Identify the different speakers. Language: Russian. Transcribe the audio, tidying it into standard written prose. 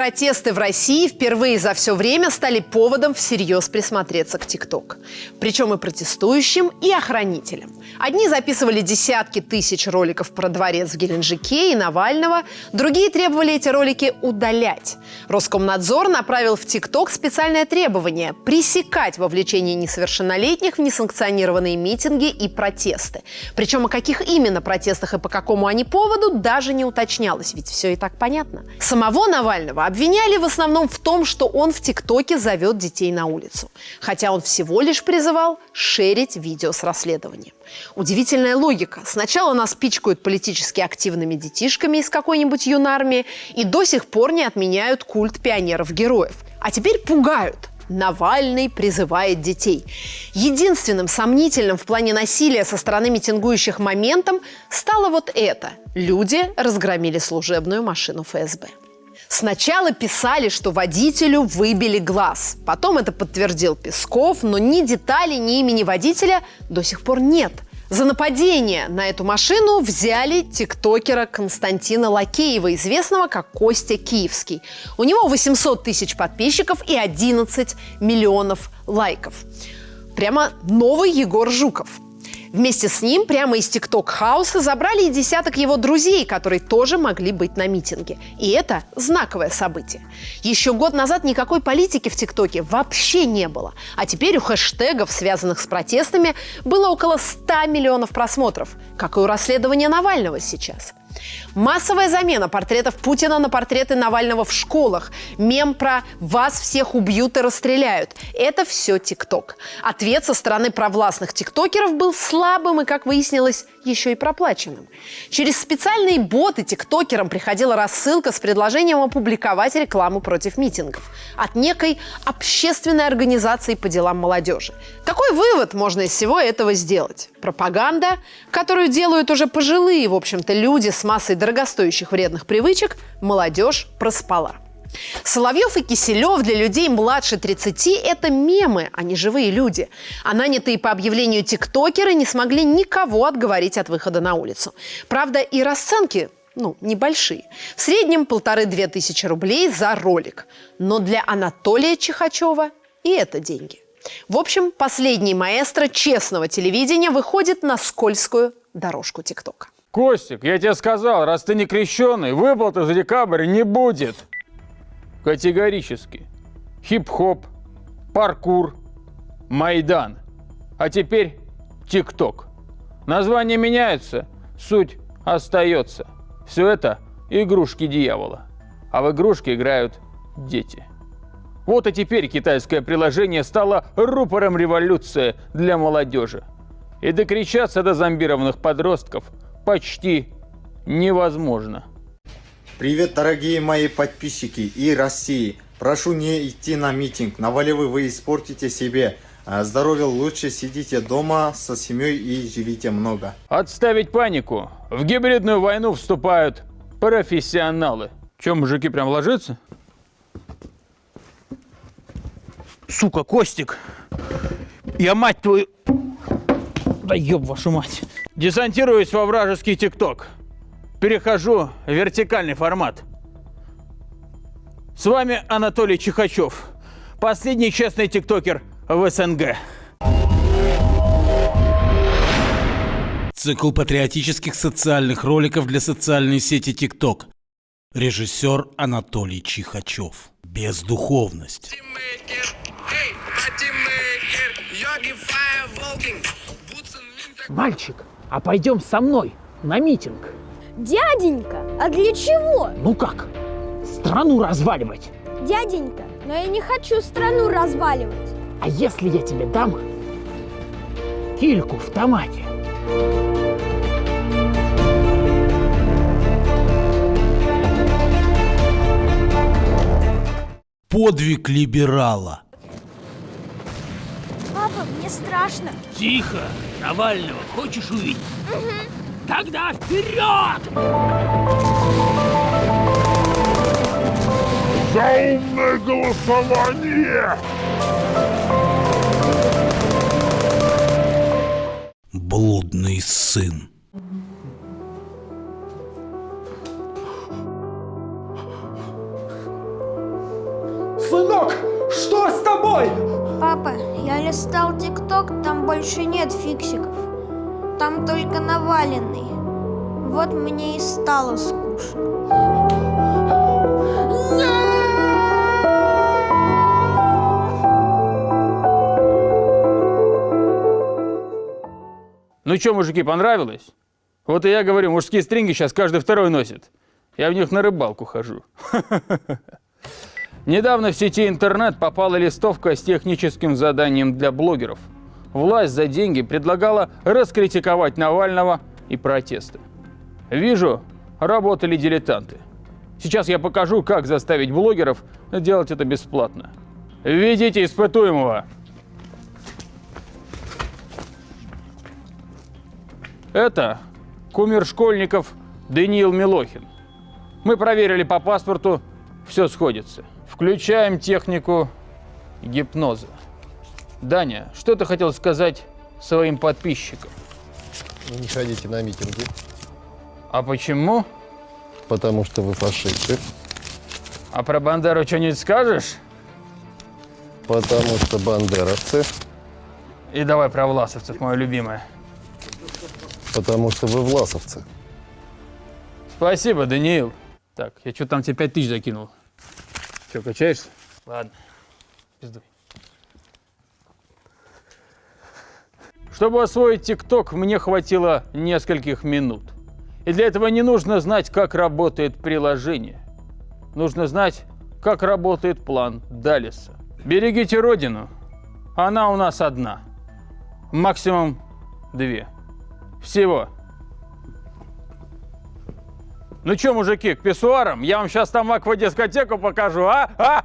Speaker 1: Протесты в России впервые за все время стали поводом всерьез присмотреться к ТикТок. Причем и протестующим, и охранителям. Одни записывали десятки тысяч роликов про дворец в Геленджике и Навального, другие требовали эти ролики удалять. Роскомнадзор направил в ТикТок специальное требование – пресекать вовлечение несовершеннолетних в несанкционированные митинги и протесты. Причем о каких именно протестах и по какому они поводу даже не уточнялось, ведь все и так понятно. Самого Навального обвиняли в основном в том, что он в ТикТоке зовет детей на улицу. Хотя он всего лишь призывал шерить видео с расследованием. Удивительная логика. Сначала нас пичкают политически активными детишками из какой-нибудь юнармии и до сих пор не отменяют культ пионеров-героев. А теперь пугают. Навальный призывает детей. Единственным сомнительным в плане насилия со стороны митингующих моментом стало вот это. Люди разгромили служебную машину ФСБ. Сначала писали, что водителю выбили глаз. Потом это подтвердил Песков, но ни деталей, ни имени водителя до сих пор нет. За нападение на эту машину взяли тиктокера Константина Лакеева, известного как Костя Киевский. У него 800 тысяч подписчиков и 11 миллионов лайков. Прямо новый Егор Жуков. Вместе с ним прямо из ТикТок-хауса забрали и десяток его друзей, которые тоже могли быть на митинге. И это знаковое событие. Еще год назад никакой политики в ТикТоке вообще не было. А теперь у хэштегов, связанных с протестами, было около 100 миллионов просмотров, как и у расследования Навального сейчас. Массовая замена портретов Путина на портреты Навального в школах. Мем про «вас всех убьют и расстреляют». Это все ТикТок. Ответ со стороны провластных тиктокеров был слабым и, как выяснилось, еще и проплаченным. Через специальные боты тиктокерам приходила рассылка с предложением опубликовать рекламу против митингов от некой общественной организации по делам молодежи. Какой вывод можно из всего этого сделать? Пропаганда, которую делают уже пожилые, в общем-то, люди с массой дорогостоящих вредных привычек, молодежь проспала. Соловьев и Киселев для людей младше 30 – это мемы, а не живые люди. А нанятые по объявлению тиктокеры не смогли никого отговорить от выхода на улицу. Правда, и расценки небольшие. В среднем 1500–2000 тысячи рублей за ролик. Но для Анатолия Чихачева и это деньги. В общем, последний маэстро честного телевидения выходит на скользкую дорожку ТикТока.
Speaker 2: Костик, я тебе сказал, раз ты не крещеный, выплаты за декабрь не будет. Категорически. Хип-хоп, паркур, Майдан. А теперь ТикТок. Названия меняются, суть остается. Все это игрушки дьявола. А в игрушки играют дети. Вот и теперь китайское приложение стало рупором революции для молодежи. И докричаться до зомбированных подростков почти невозможно.
Speaker 3: Привет, дорогие мои подписчики и России. Прошу не идти на митинг. Наваливай, вы испортите себе. Здоровье лучше, сидите дома со семьей и живите много.
Speaker 2: Отставить панику. В гибридную войну вступают профессионалы. Че, мужики прям ложатся? Сука, Костик. Я мать твою... Да ёб вашу мать. Десантируюсь во вражеский ТикТок. Перехожу в вертикальный формат. С вами Анатолий Чихачев. Последний честный тиктокер в СНГ.
Speaker 4: Цикл патриотических социальных роликов для социальной сети ТикТок. Режиссер Анатолий Чихачев. Бездуховность.
Speaker 5: Мальчик, а пойдем со мной на митинг.
Speaker 6: Дяденька, а для чего?
Speaker 5: Ну как? Страну разваливать.
Speaker 6: Дяденька, но я не хочу страну разваливать.
Speaker 5: А если я тебе дам кильку в томате?
Speaker 4: Подвиг либерала.
Speaker 6: Папа, мне страшно.
Speaker 5: Тихо! Навального хочешь увидеть? Угу. Тогда вперед!
Speaker 7: За умное голосование!
Speaker 4: Блудный сын.
Speaker 8: Сынок, что с тобой?
Speaker 6: Папа, я листал ТикТок, там больше нет фиксиков. Там только наваленный. Вот мне и стало скучно.
Speaker 2: Ну что, мужики, понравилось? Вот и я говорю, мужские стринги сейчас каждый второй носит. Я в них на рыбалку хожу. Недавно в сети интернет попала листовка с техническим заданием для блогеров. Власть за деньги предлагала раскритиковать Навального и протесты. Вижу, работали дилетанты. Сейчас я покажу, как заставить блогеров делать это бесплатно. Введите испытуемого. Это кумир школьников Даниил Милохин. Мы проверили по паспорту, все сходится. Включаем технику гипноза. Даня, что ты хотел сказать своим подписчикам?
Speaker 9: Не ходите на митинги,
Speaker 2: А почему?
Speaker 9: потому что вы фашисты,
Speaker 2: А про Бандеру что-нибудь скажешь?
Speaker 9: потому что бандеровцы,
Speaker 2: И давай про власовцев, мое любимое.
Speaker 9: потому что вы власовцы.
Speaker 2: Спасибо, Даниил. Так, я что там тебе 5000 закинул? Че, качаешься? Ладно, пиздуй. Чтобы освоить ТикТок, мне хватило нескольких минут. И для этого не нужно знать, как работает приложение. Нужно знать, как работает план Даллеса. Берегите родину. Она у нас одна. Максимум 2. Всего. Ну что, мужики, к писсуарам? Я вам сейчас там аквадискотеку покажу, а?